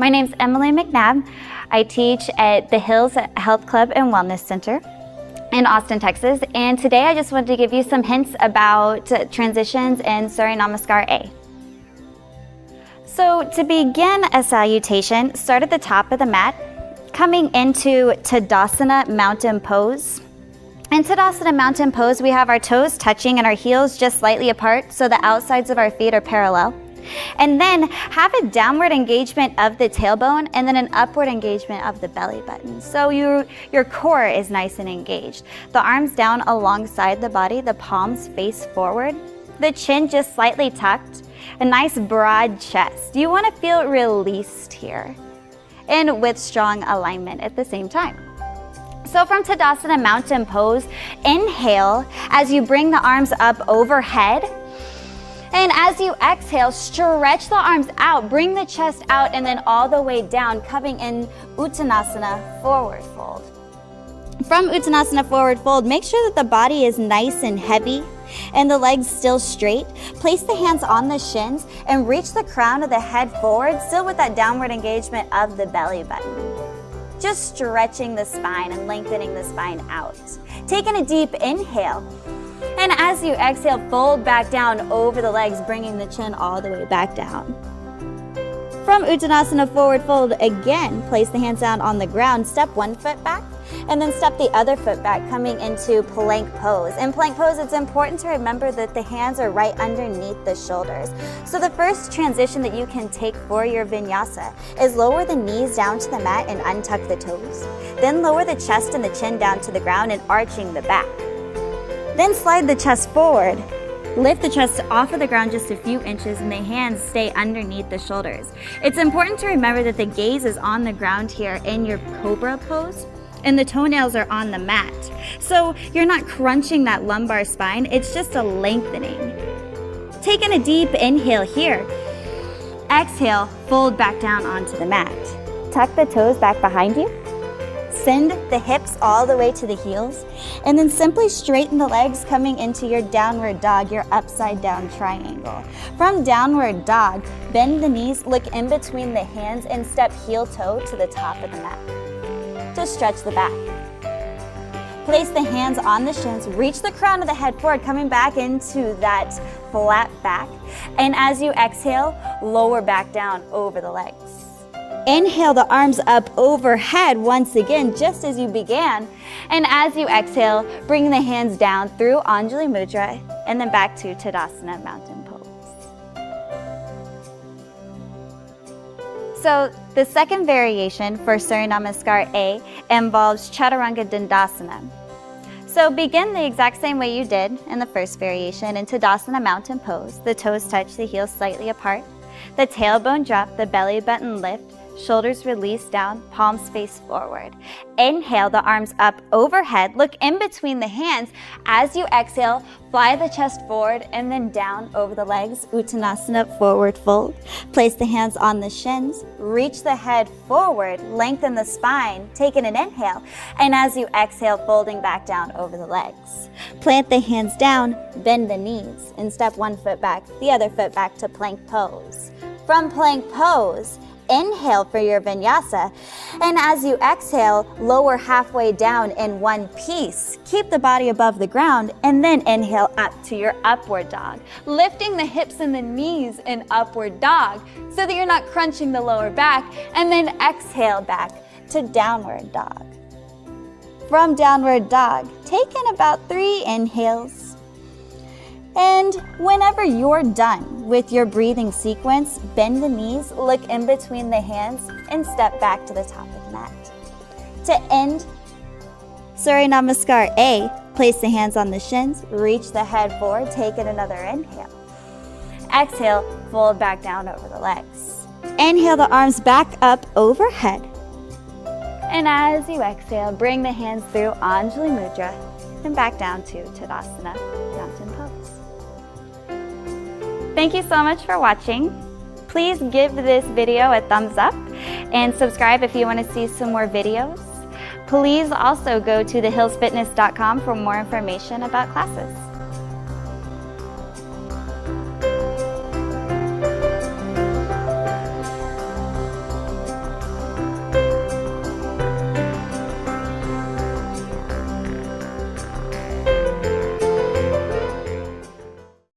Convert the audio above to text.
My name's Emily McNabb. I teach at the Hills Health Club and Wellness Center in Austin, Texas. And today I just wanted to give you some hints about transitions in Surya Namaskar A. So to begin a salutation, start at the top of the mat, coming into Tadasana Mountain Pose. In Tadasana Mountain Pose, we have our toes touching and our heels just slightly apart so the outsides of our feet are parallel. And then have a downward engagement of the tailbone and then an upward engagement of the belly button. So your core is nice and engaged. The arms down alongside the body, the palms face forward, the chin just slightly tucked, a nice broad chest. You want to feel released here and with strong alignment at the same time. So from Tadasana Mountain Pose, inhale as you bring the arms up overhead. And as you exhale, stretch the arms out, bring the chest out, and then all the way down, coming in Uttanasana Forward Fold. From Uttanasana Forward Fold, make sure that the body is nice and heavy and the legs still straight. Place the hands on the shins and reach the crown of the head forward, still with that downward engagement of the belly button. Just stretching the spine and lengthening the spine out. Taking a deep inhale. And as you exhale, fold back down over the legs, bringing the chin all the way back down. From Uttanasana Forward Fold, again, place the hands down on the ground, step one foot back, and then step the other foot back, coming into plank pose. In plank pose, it's important to remember that the hands are right underneath the shoulders. So the first transition that you can take for your vinyasa is lower the knees down to the mat and untuck the toes. Then lower the chest and the chin down to the ground and arching the back. Then slide the chest forward. Lift the chest off of the ground just a few inches and the hands stay underneath the shoulders. It's important to remember that the gaze is on the ground here in your cobra pose and the toenails are on the mat. So you're not crunching that lumbar spine, it's just a lengthening. Taking a deep inhale here. Exhale, fold back down onto the mat. Tuck the toes back behind you. Send the hips all the way to the heels, and then simply straighten the legs coming into your downward dog, your upside down triangle. From downward dog, bend the knees, look in between the hands, and step heel toe to the top of the mat. Just stretch the back. Place the hands on the shins, reach the crown of the head forward, coming back into that flat back. And as you exhale, lower back down over the legs. Inhale the arms up overhead once again, just as you began. And as you exhale, bring the hands down through Anjali Mudra and then back to Tadasana Mountain Pose. So the second variation for Surya Namaskar A involves Chaturanga Dandasana. So begin the exact same way you did in the first variation in Tadasana Mountain Pose. The toes touch, the heels slightly apart. The tailbone drop, the belly button lift. Shoulders release down, palms face forward. Inhale the arms up overhead, look in between the hands. As you exhale, fly the chest forward and then down over the legs, Uttanasana Forward Fold. Place the hands on the shins, reach the head forward, lengthen the spine, taking an inhale. And as you exhale, folding back down over the legs. Plant the hands down, bend the knees, and step one foot back, the other foot back to plank pose. From plank pose, inhale for your vinyasa, and as you exhale, lower halfway down in one piece. Keep the body above the ground, and then inhale up to your upward dog, lifting the hips and the knees in upward dog so that you're not crunching the lower back, and then exhale back to downward dog. From downward dog, take in about 3 inhales. And whenever you're done with your breathing sequence, bend the knees, look in between the hands, and step back to the top of the mat. To end Surya Namaskar A, place the hands on the shins, reach the head forward, take in another inhale. Exhale, fold back down over the legs. Inhale the arms back up overhead. And as you exhale, bring the hands through Anjali Mudra and back down to Tadasana Mountain Pose. Thank you so much for watching. Please give this video a thumbs up and subscribe if you want to see some more videos. Please also go to thehillsfitness.com for more information about classes.